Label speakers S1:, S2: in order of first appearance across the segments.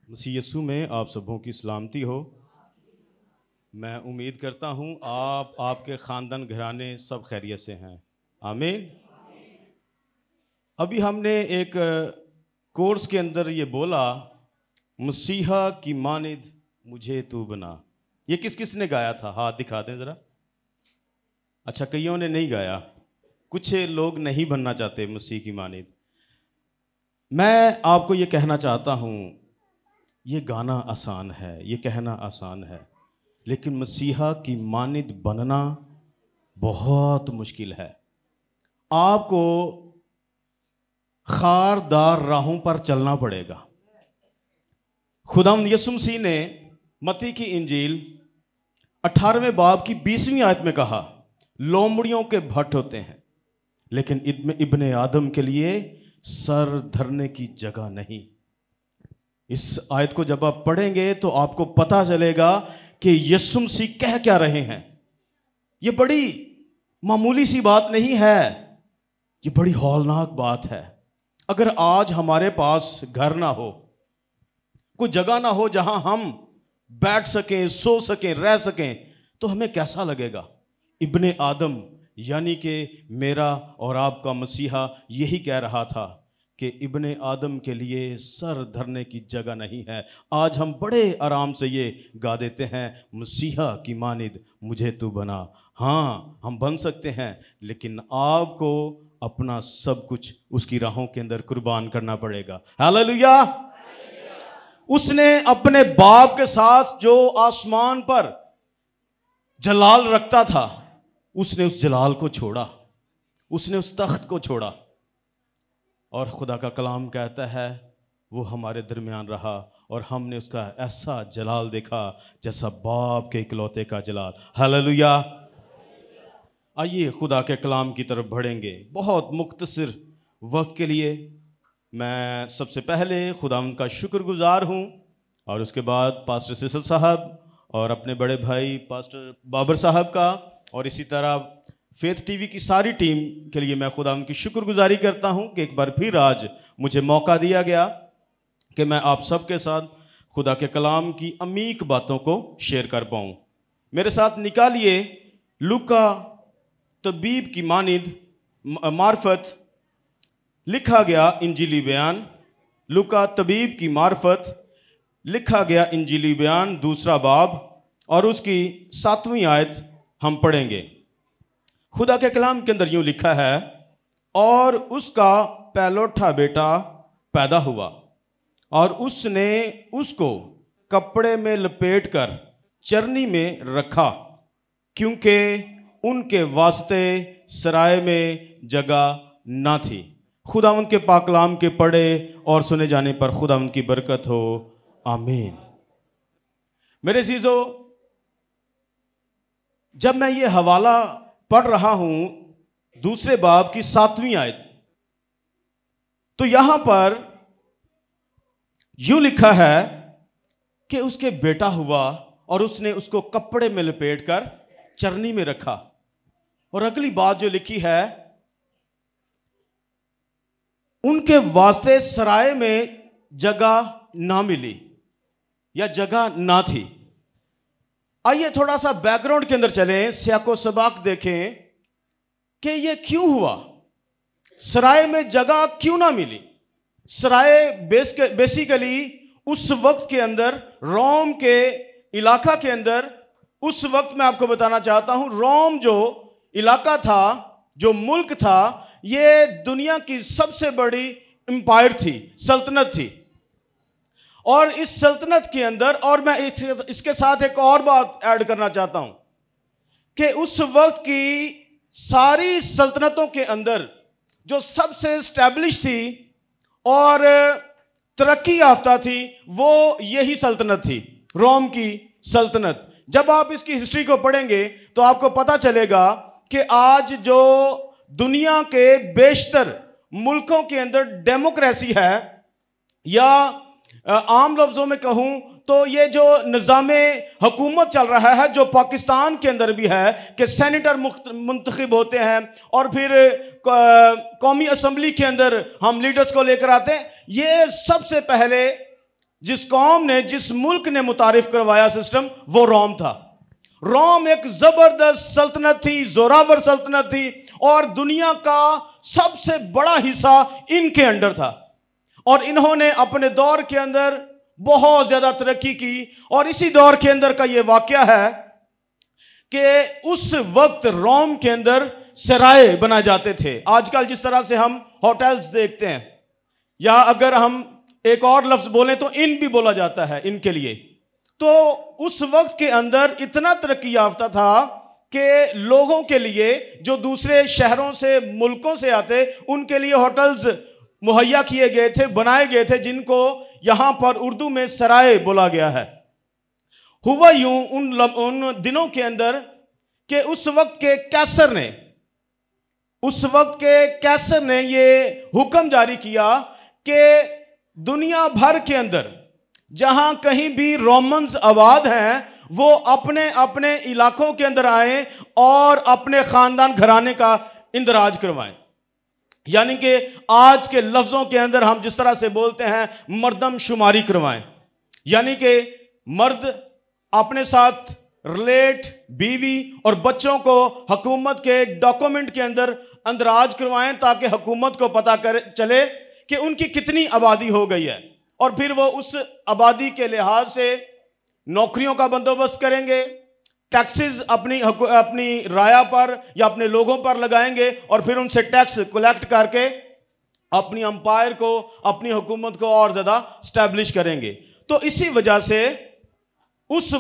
S1: مسیح یسوع میں آپ سبوں کی سلامتی ہو۔ میں امید کرتا ہوں آپ کے خاندان گھرانے سب خیریت سے ہیں۔ آمین۔ ابھی ہم نے ایک کورس کے اندر یہ بولا، مسیحا کی مانند مجھے تو بنا۔ یہ کس نے گایا تھا؟ ہاتھ دکھا دیں ذرا۔ اچھا، کئیوں نے نہیں گایا، کچھ لوگ نہیں بننا چاہتے مسیح کی مانند۔ میں آپ کو یہ کہنا چاہتا ہوں، یہ گانا آسان ہے، یہ کہنا آسان ہے، لیکن مسیحا کی مانند بننا بہت مشکل ہے۔ آپ کو خاردار راہوں پر چلنا پڑے گا۔ خداوند یسوع مسیح نے متی کی انجیل 18ویں باب کی 20ویں آیت میں کہا، لومڑیوں کے بھٹ ہوتے ہیں لیکن ابن آدم کے لیے سر دھرنے کی جگہ نہیں۔ اس آیت کو جب آپ پڑھیں گے تو آپ کو پتہ چلے گا کہ یسوع مسیح کہہ کیا رہے ہیں۔ یہ بڑی معمولی سی بات نہیں ہے، یہ بڑی ہولناک بات ہے۔ اگر آج ہمارے پاس گھر نہ ہو، کوئی جگہ نہ ہو جہاں ہم بیٹھ سکیں، سو سکیں، رہ سکیں، تو ہمیں کیسا لگے گا؟ ابن آدم یعنی کہ میرا اور آپ کا مسیحا یہی کہہ رہا تھا کہ ابن آدم کے لیے سر دھرنے کی جگہ نہیں ہے۔ آج ہم بڑے آرام سے یہ گا دیتے ہیں، مسیحا کی مانند مجھے تو بنا۔ ہاں، ہم بن سکتے ہیں، لیکن آپ کو اپنا سب کچھ اس کی راہوں کے اندر قربان کرنا پڑے گا۔ ہاللیلویا۔ اس نے اپنے باپ کے ساتھ جو آسمان پر جلال رکھتا تھا، اس نے اس جلال کو چھوڑا، اس نے اس تخت کو چھوڑا، اور خدا کا کلام کہتا ہے وہ ہمارے درمیان رہا اور ہم نے اس کا ایسا جلال دیکھا جیسا باپ کے اکلوتے کا جلال۔ ہاللیلویا۔ آئیے خدا کے کلام کی طرف بڑھیں گے بہت مختصر وقت کے لیے۔ میں سب سے پہلے خداوند کا شکر گزار ہوں، اور اس کے بعد پاسٹر سیسل صاحب اور اپنے بڑے بھائی پاسٹر بابر صاحب کا، اور اسی طرح فیتھ ٹی وی کی ساری ٹیم کے لیے میں خداوند کی شکر گزاری کرتا ہوں کہ ایک بار پھر آج مجھے موقع دیا گیا کہ میں آپ سب کے ساتھ خدا کے کلام کی عمیق باتوں کو شیئر کر پاؤں۔ میرے ساتھ نکالیے لوکا طبیب کی مانند معرفت لکھا گیا انجیلی بیان۔ لوکا طبیب کی معرفت لکھا گیا انجیلی بیان 2 باب اور اس کی 7ویں آیت ہم پڑھیں گے۔ خدا کے کلام کے اندر یوں لکھا ہے، اور اس کا پہلوٹھا بیٹا پیدا ہوا اور اس نے اس کو کپڑے میں لپیٹ کر چرنی میں رکھا، کیونکہ ان کے واسطے سرائے میں جگہ نہ تھی۔ خداوند کے پاک کلام کے پڑھے اور سنے جانے پر خداوند کی برکت ہو، آمین۔ میرے عزیزو، جب میں یہ حوالہ پڑھ رہا ہوں 2 باب کی 7ویں آیت، تو یہاں پر یوں لکھا ہے کہ اس کے بیٹا ہوا اور اس نے اس کو کپڑے میں لپیٹ کر چرنی میں رکھا، اور اگلی بات جو لکھی ہے، ان کے واسطے سرائے میں جگہ نہ ملی یا جگہ نہ تھی۔ آئیے تھوڑا سا بیک گراؤنڈ کے اندر چلیں، سیاق و سباق دیکھیں کہ یہ کیوں ہوا، سرائے میں جگہ کیوں نہ ملی۔ سرائے بیسیکلی اس وقت کے اندر روم کے علاقہ کے اندر، اس وقت میں آپ کو بتانا چاہتا ہوں، روم جو علاقہ تھا، جو ملک تھا، یہ دنیا کی سب سے بڑی امپائر تھی، سلطنت تھی۔ اور اس سلطنت کے اندر، اور میں اس کے ساتھ ایک اور بات ایڈ کرنا چاہتا ہوں کہ اس وقت کی ساری سلطنتوں کے اندر جو سب سے اسٹیبلش تھی اور ترقی یافتہ تھی، وہ یہی سلطنت تھی، روم کی سلطنت۔ جب آپ اس کی ہسٹری کو پڑھیں گے تو آپ کو پتہ چلے گا کہ آج جو دنیا کے بیشتر ملکوں کے اندر ڈیموکریسی ہے، یا عام لفظوں میں کہوں تو یہ جو نظام حکومت چل رہا ہے، جو پاکستان کے اندر بھی ہے کہ سینیٹر منتخب ہوتے ہیں اور پھر قومی اسمبلی کے اندر ہم لیڈرز کو لے کر آتے ہیں، یہ سب سے پہلے جس قوم نے، جس ملک نے متعارف کروایا سسٹم، وہ روم تھا۔ روم ایک زبردست سلطنت تھی، زوراور سلطنت تھی، اور دنیا کا سب سے بڑا حصہ ان کے انڈر تھا، اور انہوں نے اپنے دور کے اندر بہت زیادہ ترقی کی۔ اور اسی دور کے اندر کا یہ واقعہ ہے کہ اس وقت روم کے اندر سرائے بنا جاتے تھے۔ آج کل جس طرح سے ہم ہوٹلز دیکھتے ہیں، یا اگر ہم ایک اور لفظ بولیں تو ان بھی بولا جاتا ہے ان کے لیے، تو اس وقت کے اندر اتنا ترقی یافتہ تھا کہ لوگوں کے لیے جو دوسرے شہروں سے، ملکوں سے آتے، ان کے لیے ہوٹلز مہیا کیے گئے تھے، بنائے گئے تھے، جن کو یہاں پر اردو میں سرائے بولا گیا ہے۔ ہوا یوں ان دنوں کے اندر کہ اس وقت کے کیسر نے یہ حکم جاری کیا کہ دنیا بھر کے اندر جہاں کہیں بھی رومنز آباد ہیں، وہ اپنے اپنے علاقوں کے اندر آئیں اور اپنے خاندان گھرانے کا اندراج کروائیں۔ یعنی کہ آج کے لفظوں کے اندر ہم جس طرح سے بولتے ہیں مردم شماری کروائیں، یعنی کہ مرد اپنے ساتھ ریلیٹ، بیوی اور بچوں کو حکومت کے ڈاکومنٹ کے اندر اندراج کروائیں، تاکہ حکومت کو پتہ چلے کہ ان کی کتنی آبادی ہو گئی ہے، اور پھر وہ اس آبادی کے لحاظ سے نوکریوں کا بندوبست کریں گے، ٹیکسز اپنی رعایا پر یا اپنے لوگوں پر لگائیں گے، اور پھر ان سے ٹیکس کلیکٹ کر کے اپنی امپائر کو، اپنی حکومت کو اور زیادہ اسٹیبلش کریں گے۔ تو اسی وجہ سے اس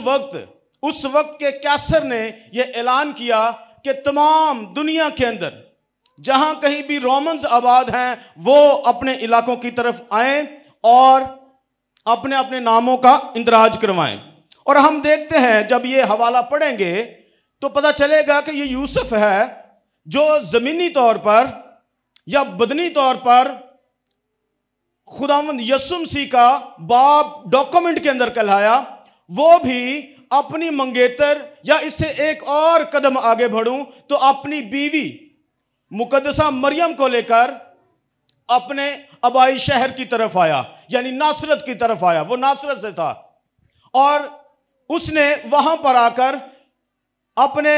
S1: وقت کے کیسر نے یہ اعلان کیا کہ تمام دنیا کے اندر جہاں کہیں بھی رومنز آباد ہیں، وہ اپنے علاقوں کی طرف آئیں اور اپنے اپنے ناموں کا اندراج کروائیں۔ اور ہم دیکھتے ہیں جب یہ حوالہ پڑھیں گے تو پتہ چلے گا کہ یہ یوسف ہے جو زمینی طور پر یا بدنی طور پر خداوند یسوع مسیح کا باپ ڈاکومنٹ کے اندر کہلایا، وہ بھی اپنی منگیتر، یا اس سے ایک اور قدم آگے بڑھوں تو اپنی بیوی مقدسہ مریم کو لے کر اپنے آبائی شہر کی طرف آیا، یعنی ناصرت کی طرف آیا۔ وہ ناصرت سے تھا، اور اس نے وہاں پر آ کر اپنے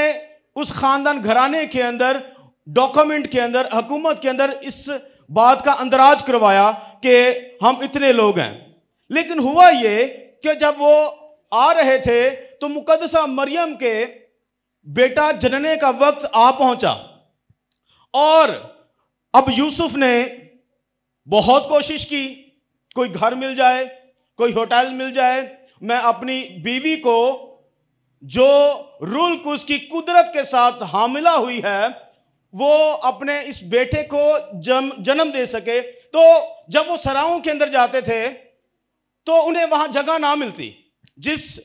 S1: اس خاندان گھرانے کے اندر، ڈاکومنٹ کے اندر، حکومت کے اندر اس بات کا اندراج کروایا کہ ہم اتنے لوگ ہیں۔ لیکن ہوا یہ کہ جب وہ آ رہے تھے تو مقدسہ مریم کے بیٹا جننے کا وقت آ پہنچا، اور اب یوسف نے بہت کوشش کی، کوئی گھر مل جائے، کوئی ہوٹل مل جائے، میں اپنی بیوی کو جو رول کو اس کی قدرت کے ساتھ حاملہ ہوئی ہے، وہ اپنے اس بیٹے کو جنم دے سکے۔ تو جب وہ سراؤں کے اندر جاتے تھے تو انہیں وہاں جگہ نہ ملتی، جس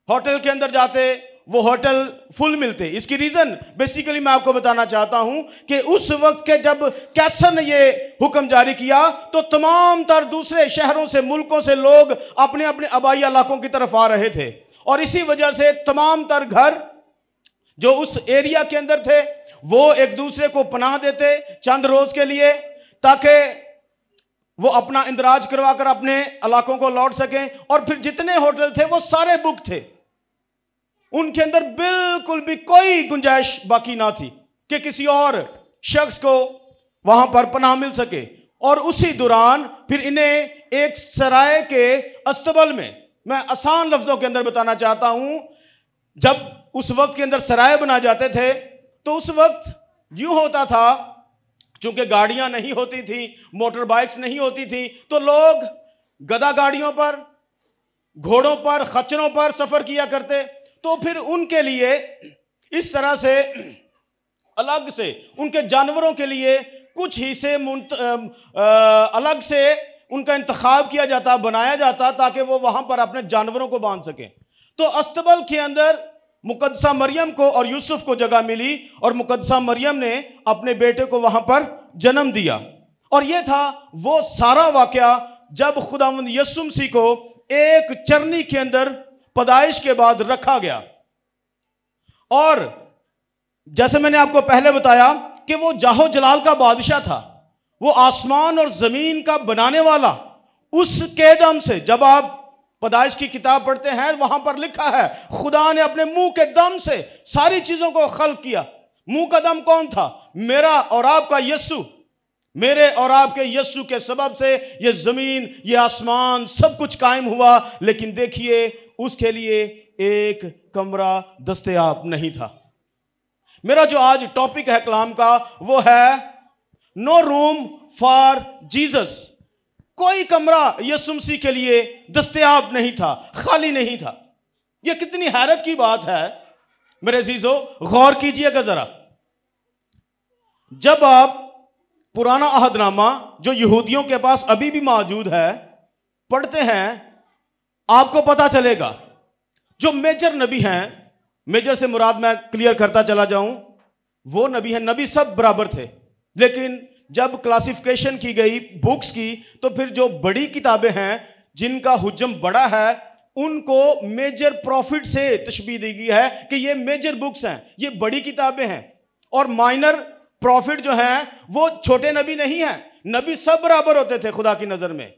S1: ہوٹل کے اندر جاتے وہ ہوٹل فل ملتے۔ اس کی ریزن بیسیکلی میں آپ کو بتانا چاہتا ہوں کہ اس وقت کے جب کیسر نے یہ حکم جاری کیا تو تمام تر دوسرے شہروں سے، ملکوں سے لوگ اپنے اپنے آبائی علاقوں کی طرف آ رہے تھے، اور اسی وجہ سے تمام تر گھر جو اس ایریا کے اندر تھے وہ ایک دوسرے کو پناہ دیتے چند روز کے لیے، تاکہ وہ اپنا اندراج کروا کر اپنے علاقوں کو لوٹ سکیں۔ اور پھر جتنے ہوٹل تھے وہ سارے بک تھے، ان کے اندر بالکل بھی کوئی گنجائش باقی نہ تھی کہ کسی اور شخص کو وہاں پر پناہ مل سکے۔ اور اسی دوران پھر انہیں ایک سرائے کے استبل میں آسان لفظوں کے اندر بتانا چاہتا ہوں، جب اس وقت کے اندر سرائے بنا جاتے تھے تو اس وقت یوں ہوتا تھا، چونکہ گاڑیاں نہیں ہوتی تھیں، موٹر بائکس نہیں ہوتی تھیں، تو لوگ گدا گاڑیوں پر، گھوڑوں پر، خچروں پر سفر کیا کرتے۔ تو پھر ان کے لیے اس طرح سے الگ سے ان کے جانوروں کے لیے کچھ حصے الگ سے ان کا انتخاب کیا جاتا، بنایا جاتا، تاکہ وہ وہاں پر اپنے جانوروں کو باندھ سکیں۔ تو استبل کے اندر مقدسہ مریم کو اور یوسف کو جگہ ملی، اور مقدسہ مریم نے اپنے بیٹے کو وہاں پر جنم دیا۔ اور یہ تھا وہ سارا واقعہ جب خداوند یسوع مسیح کو ایک چرنی کے اندر پیدائش کے بعد رکھا گیا۔ اور جیسے میں نے آپ کو پہلے بتایا کہ وہ جاہو جلال کا بادشاہ تھا، وہ آسمان اور زمین کا بنانے والا، اس کے دم سے جب آپ پیدائش کی کتاب پڑھتے ہیں وہاں پر لکھا ہے خدا نے اپنے منہ کے دم سے ساری چیزوں کو خلق کیا. منہ کا دم کون تھا؟ میرا اور آپ کا یسوع. میرے اور آپ کے یسوع کے سبب سے یہ زمین، یہ آسمان سب کچھ قائم ہوا. لیکن دیکھیے اس کے لیے ایک کمرہ دستیاب نہیں تھا. میرا جو آج ٹاپک ہے کلام کا وہ ہے نو روم فار جیزس. کوئی کمرہ یسوع مسیح کے لیے دستیاب نہیں تھا، خالی نہیں تھا. یہ کتنی حیرت کی بات ہے میرے عزیزو، غور کیجئے گا ذرا. جب آپ پرانا عہد نامہ جو یہودیوں کے پاس ابھی بھی موجود ہے پڑھتے ہیں، آپ کو پتا چلے گا جو میجر نبی ہیں، میجر سے مراد میں کلیئر کرتا چلا جاؤں، وہ نبی ہیں. نبی سب برابر تھے، لیکن جب کلاسیفیکیشن کی گئی بکس کی تو پھر جو بڑی کتابیں ہیں جن کا حجم بڑا ہے ان کو میجر پروفٹ سے تشبیہ دی گئی ہے کہ یہ میجر بکس ہیں، یہ بڑی کتابیں ہیں. اور مائنر پروفٹ جو ہیں وہ چھوٹے نبی نہیں ہیں. نبی سب برابر ہوتے تھے خدا کی نظر میں.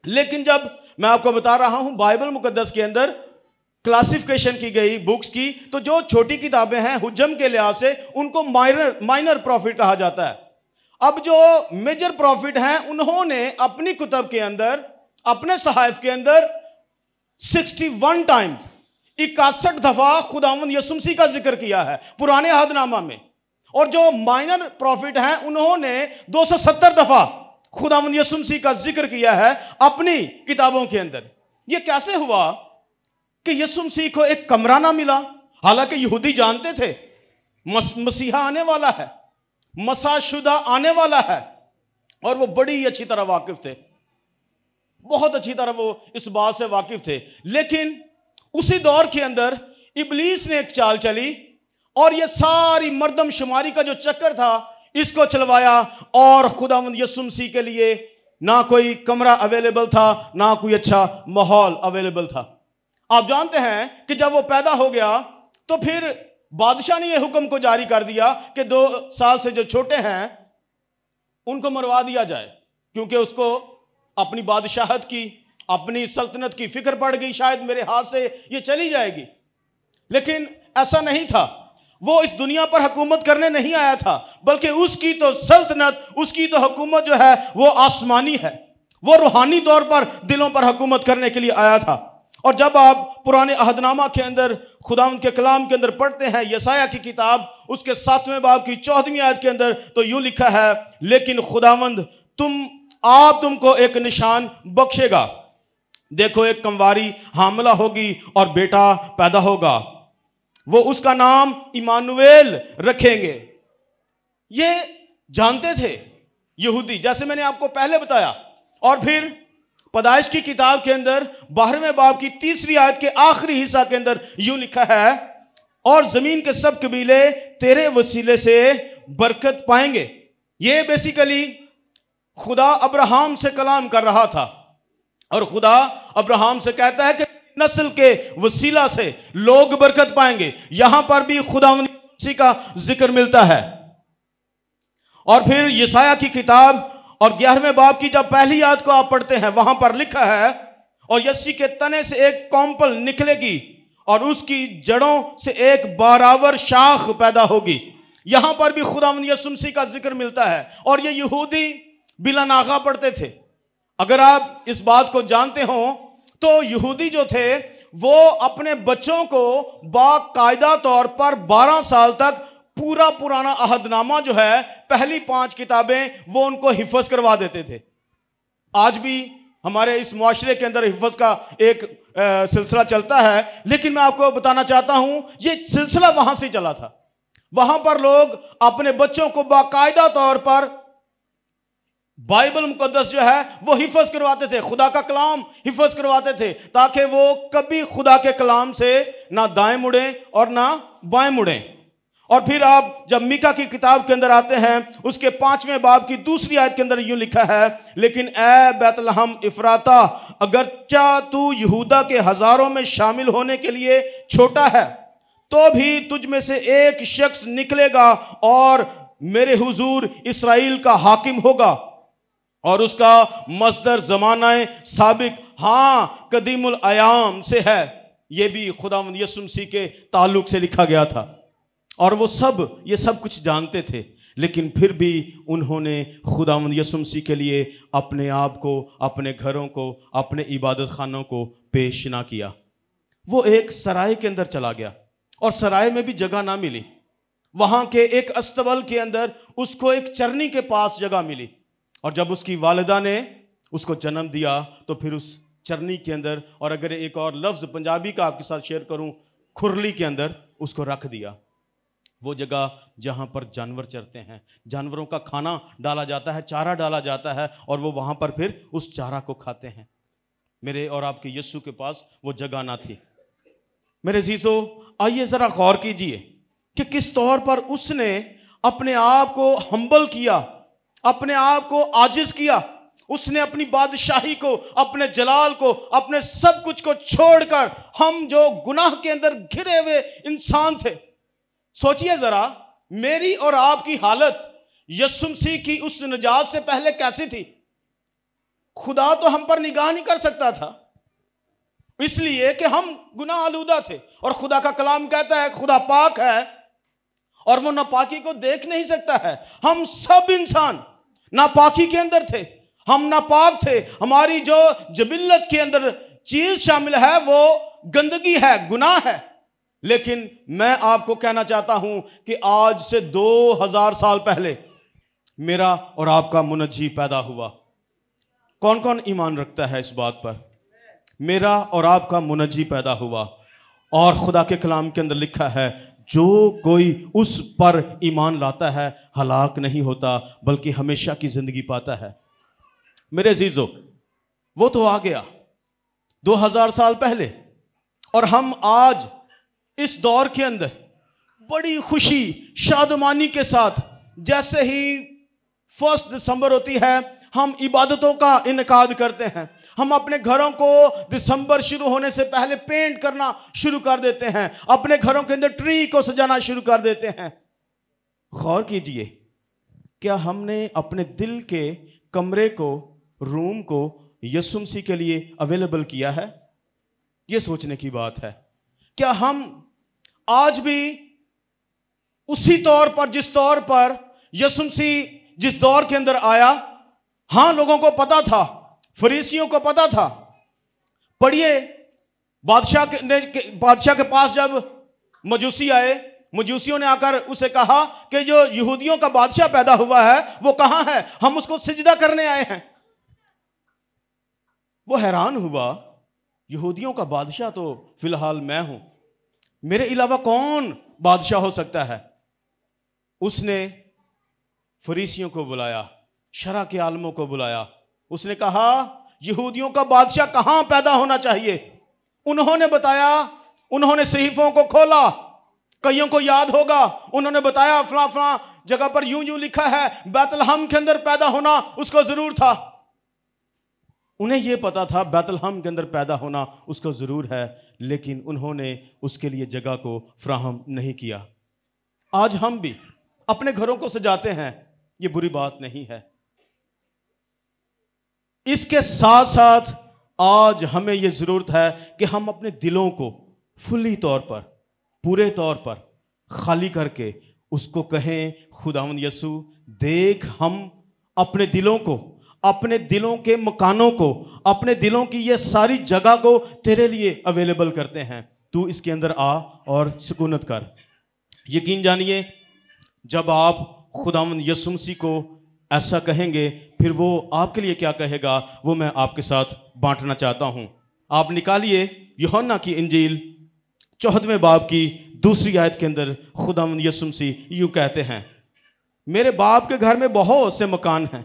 S1: لیکن جب میں آپ کو بتا رہا ہوں بائبل مقدس کے اندر کلاسیفیکیشن کی گئی بکس کی تو جو چھوٹی کتابیں ہیں حجم کے لحاظ سے ان کو مائنر پروفٹ کہا جاتا ہے. اب جو میجر پروفٹ ہیں انہوں نے اپنی کتب کے اندر، اپنے صحائف کے اندر 61 ٹائمز 61 دفعہ خداوند یسوع مسیح کا ذکر کیا ہے پرانے عہد نامہ میں. اور جو مائنر پروفٹ ہیں انہوں نے 270 دفعہ خداوند یسوع مسیح کا ذکر کیا ہے اپنی کتابوں کے اندر. یہ کیسے ہوا کہ یسوع مسیح کو ایک کمرہ نہ ملا؟ حالانکہ یہودی جانتے تھے مسیحا آنے والا ہے، مسیح شدہ آنے والا ہے، اور وہ بڑی اچھی طرح واقف تھے، بہت اچھی طرح وہ اس بات سے واقف تھے. لیکن اسی دور کے اندر ابلیس نے ایک چال چلی اور یہ ساری مردم شماری کا جو چکر تھا اس کو چلوایا، اور خداوند یسوع مسیح کے لیے نہ کوئی کمرہ اویلیبل تھا، نہ کوئی اچھا ماحول اویلیبل تھا. آپ جانتے ہیں کہ جب وہ پیدا ہو گیا تو پھر بادشاہ نے یہ حکم کو جاری کر دیا کہ 2 سال سے جو چھوٹے ہیں ان کو مروا دیا جائے، کیونکہ اس کو اپنی بادشاہت کی، اپنی سلطنت کی فکر پڑ گئی، شاید میرے ہاتھ سے یہ چلی جائے گی. لیکن ایسا نہیں تھا. وہ اس دنیا پر حکومت کرنے نہیں آیا تھا، بلکہ اس کی تو سلطنت، اس کی تو حکومت جو ہے وہ آسمانی ہے. وہ روحانی طور پر دلوں پر حکومت کرنے کے لیے آیا تھا. اور جب آپ پرانے عہد نامہ کے اندر خداوند کے کلام کے اندر پڑھتے ہیں یسایہ کی کتاب اس کے 7ویں باب کی 14ویں آیت کے اندر تو یوں لکھا ہے لیکن خداوند تم کو ایک نشان بخشے گا. دیکھو ایک کنواری حاملہ ہوگی اور بیٹا پیدا ہوگا، وہ اس کا نام ایمانویل رکھیں گے. یہ جانتے تھے یہودی، جیسے میں نے آپ کو پہلے بتایا. اور پھر پیدائش کی کتاب کے اندر 12ویں باب کی 3 آیت کے آخری حصہ کے اندر یوں لکھا ہے اور زمین کے سب قبیلے تیرے وسیلے سے برکت پائیں گے. یہ بیسیکلی خدا ابراہیم سے کلام کر رہا تھا، اور خدا ابراہیم سے کہتا ہے کہ نسل کے وسیلہ سے لوگ برکت پائیں گے. یہاں پر بھی خداوند مسیح کا ذکر ملتا ہے. اور پھر یسایہ کی کتاب اور 11ویں باب کی جب پہلی آیت کو آپ پڑھتے ہیں وہاں پر لکھا ہے اور یسی کے تنے سے ایک کومپل نکلے گی اور اس کی جڑوں سے ایک باراور شاخ پیدا ہوگی. یہاں پر بھی خداوند یسوع مسیح کا ذکر ملتا ہے. اور یہ یہودی بلا ناغہ پڑھتے تھے. اگر آپ اس بات کو جانتے ہوں تو یہودی جو تھے وہ اپنے بچوں کو باقاعدہ طور پر 12 سال تک پورا پرانا عہد نامہ جو ہے پہلی 5 کتابیں وہ ان کو حفظ کروا دیتے تھے. آج بھی ہمارے اس معاشرے کے اندر حفظ کا ایک سلسلہ چلتا ہے، لیکن میں آپ کو بتانا چاہتا ہوں یہ سلسلہ وہاں سے چلا تھا. وہاں پر لوگ اپنے بچوں کو باقاعدہ طور پر بائبل مقدس جو ہے وہ حفظ کرواتے تھے، خدا کا کلام حفظ کرواتے تھے تاکہ وہ کبھی خدا کے کلام سے نہ دائیں مڑیں اور نہ بائیں مڑیں. اور پھر آپ جب میکا کی کتاب کے اندر آتے ہیں اس کے 5ویں باب کی 2 آیت کے اندر یوں لکھا ہے لیکن اے بیت لحم افراتا اگرچہ تو یہودا کے ہزاروں میں شامل ہونے کے لیے چھوٹا ہے تو بھی تجھ میں سے ایک شخص نکلے گا اور میرے حضور اسرائیل کا حاکم ہوگا. اور اس کا مصدر زمانہ سابق ہاں قدیم الایام سے ہے، یہ بھی خداوند یسوع مسیح کے تعلق سے لکھا گیا تھا، اور وہ یہ سب کچھ جانتے تھے، لیکن پھر بھی انہوں نے خداوند یسوع مسیح کے لیے اپنے آپ کو، اپنے گھروں کو، اپنے عبادت خانوں کو پیش نہ کیا۔ وہ ایک سرائے کے اندر چلا گیا، اور سرائے میں بھی جگہ نہ ملی، وہاں کے ایک استبل کے اندر اس کو ایک چرنی کے پاس جگہ ملی، اور جب اس کی والدہ نے اس کو جنم دیا تو پھر اس چرنی کے اندر، اور اگر ایک اور لفظ پنجابی کا آپ کے ساتھ شیئر کروں، کھرلی کے اندر اس کو رکھ دیا، وہ جگہ جہاں پر جانور چرتے ہیں، جانوروں کا کھانا ڈالا جاتا ہے، چارہ ڈالا جاتا ہے، اور وہ وہاں پر پھر اس چارہ کو کھاتے ہیں۔ میرے اور آپ کے یسوع کے پاس وہ جگہ نہ تھی۔ میرے عزیزو، آئیے ذرا غور کیجئے کہ کس طور پر اس نے اپنے آپ کو ہمبل کیا، اپنے آپ کو عاجز کیا۔ اس نے اپنی بادشاہی کو، اپنے جلال کو، اپنے سب کچھ کو چھوڑ کر، ہم جو گناہ کے اندر گھرے ہوئے انسان تھے، سوچئے ذرا میری اور آپ کی حالت یسوع مسیح کی اس نجات سے پہلے کیسی تھی؟ خدا تو ہم پر نگاہ نہیں کر سکتا تھا، اس لیے کہ ہم گناہ آلودہ تھے، اور خدا کا کلام کہتا ہے خدا پاک ہے اور وہ ناپاکی کو دیکھ نہیں سکتا ہے۔ ہم سب انسان ناپاکی کے اندر تھے، ہم ناپاک تھے، ہماری جو جبلت کے اندر چیز شامل ہے وہ گندگی ہے، گناہ ہے۔ لیکن میں آپ کو کہنا چاہتا ہوں کہ آج سے 2000 سال پہلے میرا اور آپ کا منجی پیدا ہوا۔ کون کون ایمان رکھتا ہے اس بات پر؟ میرا اور آپ کا منجی پیدا ہوا، اور خدا کے کلام کے اندر لکھا ہے جو کوئی اس پر ایمان لاتا ہے ہلاک نہیں ہوتا بلکہ ہمیشہ کی زندگی پاتا ہے۔ میرے عزیزو، وہ تو آ گیا 2000 سال پہلے، اور ہم آج اس دور کے اندر بڑی خوشی شادمانی کے ساتھ، جیسے ہی 1 دسمبر ہوتی ہے ہم عبادتوں کا انعقاد کرتے ہیں، ہم اپنے گھروں کو دسمبر شروع ہونے سے پہلے پینٹ کرنا شروع کر دیتے ہیں، اپنے گھروں کے اندر ٹری کو سجانا شروع کر دیتے ہیں۔ غور کیجئے، کیا ہم نے اپنے دل کے کمرے کو، روم کو یسوع مسیح کے لیے اویلیبل کیا ہے؟ یہ سوچنے کی بات ہے۔ کیا ہم آج بھی اسی طور پر جس طور پر یسوع مسیح جس دور کے اندر آیا، ہاں لوگوں کو پتا تھا، فریسیوں کو پتا تھا، پڑھیے بادشاہ کے پاس جب مجوسی آئے، مجوسیوں نے آ کر اسے کہا کہ جو یہودیوں کا بادشاہ پیدا ہوا ہے وہ کہاں ہے، ہم اس کو سجدہ کرنے آئے ہیں۔ وہ حیران ہوا، یہودیوں کا بادشاہ تو فی الحال میں ہوں، میرے علاوہ کون بادشاہ ہو سکتا ہے؟ اس نے فریسیوں کو بلایا، شرع کے عالموں کو بلایا، اس نے کہا یہودیوں کا بادشاہ کہاں پیدا ہونا چاہیے؟ انہوں نے بتایا، انہوں نے صحیفوں کو کھولا، کئیوں کو یاد ہوگا، انہوں نے بتایا فلاں فلاں جگہ پر یوں یوں لکھا ہے، بیت لحم کے اندر پیدا ہونا اس کو ضرور تھا۔ انہیں یہ پتا تھا بیت لحم کے اندر پیدا ہونا اس کو ضرور ہے، لیکن انہوں نے اس کے لیے جگہ کو فراہم نہیں کیا۔ آج ہم بھی اپنے گھروں کو سجاتے ہیں، یہ بری بات نہیں ہے، اس کے ساتھ ساتھ آج ہمیں یہ ضرورت ہے کہ ہم اپنے دلوں کو فلی طور پر، پورے طور پر خالی کر کے اس کو کہیں خداوند یسوع دیکھ، ہم اپنے دلوں کو، اپنے دلوں کے مکانوں کو، اپنے دلوں کی یہ ساری جگہ کو تیرے لیے اویلیبل کرتے ہیں، تو اس کے اندر آ اور سکونت کر۔ یقین جانیے، جب آپ خداوند یسوع مسیح کو ایسا کہیں گے، پھر وہ آپ کے لیے کیا کہے گا وہ میں آپ کے ساتھ بانٹنا چاہتا ہوں۔ آپ نکالیے یوحنا کی انجیل 14ویں باب کی 2 آیت کے اندر خداوند یسوع مسیح یوں کہتے ہیں، میرے باپ کے گھر میں بہت سے مکان ہیں،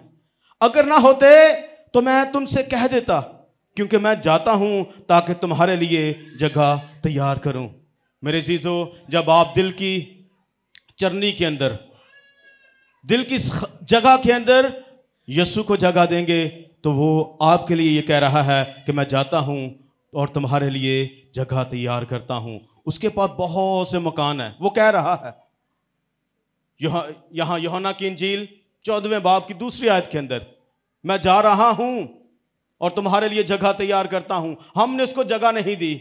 S1: اگر نہ ہوتے تو میں تم سے کہہ دیتا، کیونکہ میں جاتا ہوں تاکہ تمہارے لیے جگہ تیار کروں۔ میرے عزیزو، جب آپ دل کی چرنی کے اندر، دل کی جگہ کے اندر یسوع کو جگہ دیں گے تو وہ آپ کے لیے یہ کہہ رہا ہے کہ میں جاتا ہوں اور تمہارے لیے جگہ تیار کرتا ہوں۔ اس کے پاس بہت سے مکان ہیں، وہ کہہ رہا ہے یہاں یوحنا کی انجیل 14ویں باب کی 2 آیت کے اندر میں جا رہا ہوں اور تمہارے لیے جگہ تیار کرتا ہوں. ہم نے اس کو جگہ نہیں دی،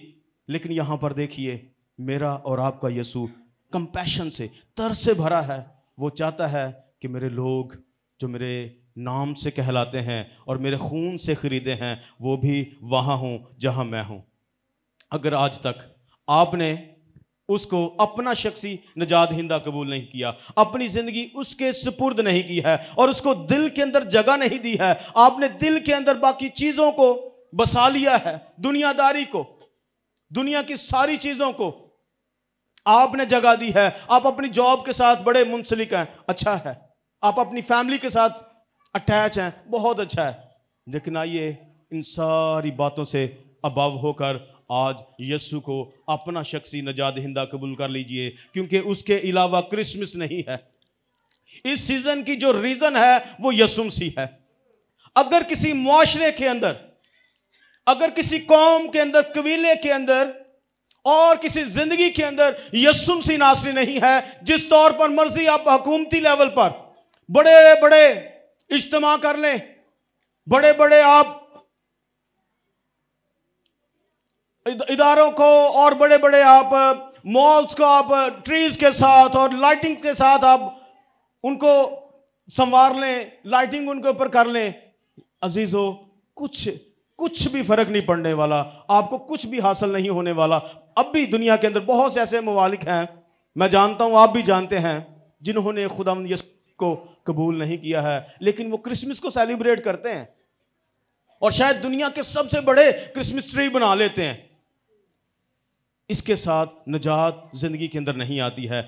S1: لیکن یہاں پر دیکھیے میرا اور آپ کا یسوع کمپیشن سے، ترس سے بھرا ہے. وہ چاہتا ہے کہ میرے لوگ جو میرے نام سے کہلاتے ہیں اور میرے خون سے خریدے ہیں وہ بھی وہاں ہوں جہاں میں ہوں. اگر آج تک آپ نے اس کو اپنا شخصی نجات دہندہ قبول نہیں کیا، اپنی زندگی اس کے سپرد نہیں کی ہے اور اس کو دل کے اندر جگہ نہیں دی ہے، آپ نے دل کے اندر باقی چیزوں کو بسا لیا ہے، دنیا داری کو، دنیا کی ساری چیزوں کو آپ نے جگہ دی ہے. آپ اپنی جاب کے ساتھ بڑے منسلک ہیں، اچھا ہے. آپ اپنی فیملی کے ساتھ اٹیچ ہیں، بہت اچھا ہے. لیکن آئیے ان ساری باتوں سے ابو ہو کر آج یسوع کو اپنا شخصی نجات دہندہ قبول کر لیجئے، کیونکہ اس کے علاوہ کرسمس نہیں ہے. اس سیزن کی جو ریزن ہے وہ یسوع مسیح ہے. اگر کسی معاشرے کے اندر، اگر کسی قوم کے اندر، قبیلے کے اندر اور کسی زندگی کے اندر یسوع مسیح ناصری نہیں ہے، جس طور پر مرضی آپ حکومتی لیول پر بڑے بڑے اجتماع کر لیں، بڑے بڑے آپ اداروں کو اور بڑے بڑے آپ مالز کو آپ ٹریز کے ساتھ اور لائٹنگ کے ساتھ آپ ان کو سنوار لیں، لائٹنگ ان کے اوپر کر لیں، عزیزو کچھ بھی فرق نہیں پڑنے والا، آپ کو کچھ بھی حاصل نہیں ہونے والا. اب بھی دنیا کے اندر بہت سے ایسے ممالک ہیں، میں جانتا ہوں آپ بھی جانتے ہیں، جنہوں نے خداوند یسوع کو قبول نہیں کیا ہے، لیکن وہ کرسمس کو سیلیبریٹ کرتے ہیں اور شاید دنیا کے سب سے بڑے کرسمس ٹری بنا لیتے ہیں. اس کے ساتھ نجات زندگی کے اندر نہیں آتی ہے.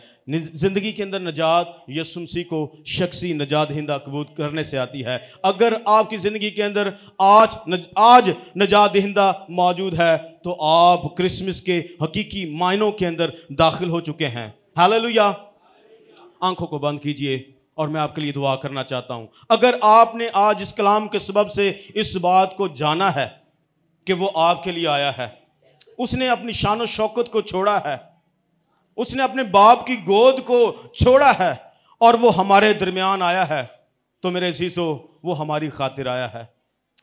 S1: زندگی کے اندر نجات یسوع مسیح کو شخصی نجات دہندہ قبول کرنے سے آتی ہے. اگر آپ کی زندگی کے اندر آج نجات دہندہ موجود ہے تو آپ کرسمس کے حقیقی معنوں کے اندر داخل ہو چکے ہیں. ہاللویا. آنکھوں کو بند کیجئے اور میں آپ کے لیے دعا کرنا چاہتا ہوں. اگر آپ نے آج اس کلام کے سبب سے اس بات کو جانا ہے کہ وہ آپ کے لیے آیا ہے، اس نے اپنی شان و شوکت کو چھوڑا ہے، اس نے اپنے باپ کی گود کو چھوڑا ہے اور وہ ہمارے درمیان آیا ہے، تو میرے عزیزو وہ ہماری خاطر آیا ہے.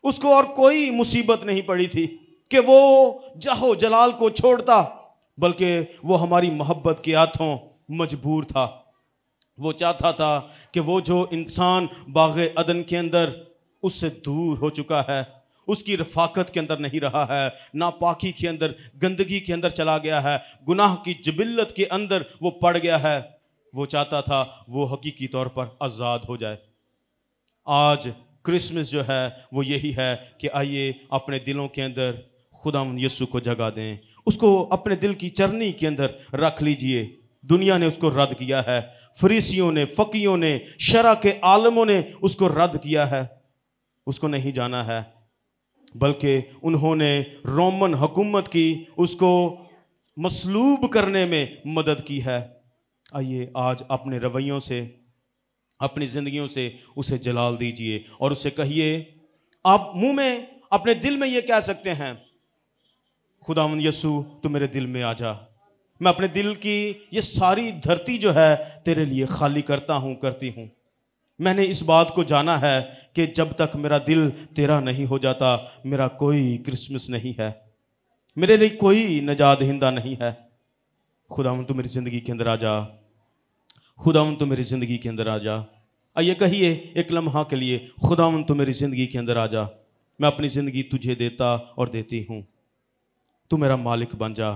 S1: اس کو اور کوئی مصیبت نہیں پڑی تھی کہ وہ جاہ و جلال کو چھوڑتا، بلکہ وہ ہماری محبت کے ہاتھوں مجبور تھا. وہ چاہتا تھا کہ وہ جو انسان باغ عدن کے اندر اس سے دور ہو چکا ہے، اس کی رفاقت کے اندر نہیں رہا ہے، ناپاکی کے اندر، گندگی کے اندر چلا گیا ہے، گناہ کی جبلت کے اندر وہ پڑ گیا ہے، وہ چاہتا تھا وہ حقیقی طور پر آزاد ہو جائے. آج کرسمس جو ہے وہ یہی ہے کہ آئیے اپنے دلوں کے اندر خداوند یسوع کو جگہ دیں، اس کو اپنے دل کی چرنی کے اندر رکھ لیجئے. دنیا نے اس کو رد کیا ہے، فریسیوں نے، فقیوں نے، شرع کے عالموں نے اس کو رد کیا ہے، اس کو نہیں جانا ہے، بلکہ انہوں نے رومن حکومت کی اس کو مصلوب کرنے میں مدد کی ہے. آئیے آج اپنے رویوں سے، اپنی زندگیوں سے اسے جلال دیجئے اور اسے کہیے. آپ منہ میں اپنے دل میں یہ کہہ سکتے ہیں، خداوند یسوع تو میرے دل میں آ جا، میں اپنے دل کی یہ ساری دھرتی جو ہے تیرے لیے خالی کرتا ہوں، کرتی ہوں. میں نے اس بات کو جانا ہے کہ جب تک میرا دل تیرا نہیں ہو جاتا میرا کوئی کرسمس نہیں ہے، میرے لیے کوئی نجات دہندہ نہیں ہے. خداوند تو میری زندگی کے اندر آ جا، خداوند تو میری زندگی کے اندر آ جا. آئیے کہیے ایک لمحہ کے لیے، خداوند تو میری زندگی کے اندر آ جا، میں اپنی زندگی تجھے دیتا اور دیتی ہوں، تو میرا مالک بن جا،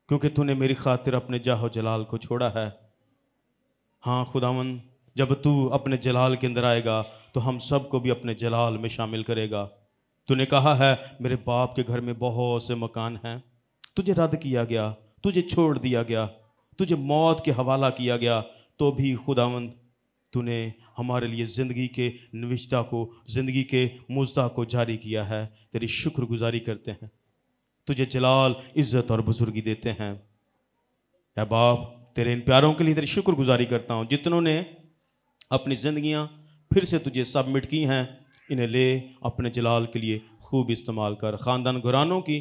S1: کیونکہ تو نے میری خاطر اپنے جاہ و جلال کو چھوڑا ہے. ہاں خداوند، جب تو اپنے جلال کے اندر آئے گا تو ہم سب کو بھی اپنے جلال میں شامل کرے گا. تو نے کہا ہے میرے باپ کے گھر میں بہت سے مکان ہیں، تجھے رد کیا گیا، تجھے چھوڑ دیا گیا، تجھے موت کے حوالہ کیا گیا، تو بھی خداوند تو نے ہمارے لیے زندگی کے نوشتہ کو، زندگی کے مزدہ کو جاری کیا ہے. تیری شکر گزاری کرتے ہیں، تجھے جلال، عزت اور بزرگی دیتے ہیں. اے باپ، تیرے ان پیاروں کے لیے تیری شکر گزاری کرتا ہوں جتنوں نے اپنی زندگیاں پھر سے تجھے سبمٹ کی ہیں. انہیں لے اپنے جلال کے لیے خوب استعمال کر. خاندان گھرانوں کی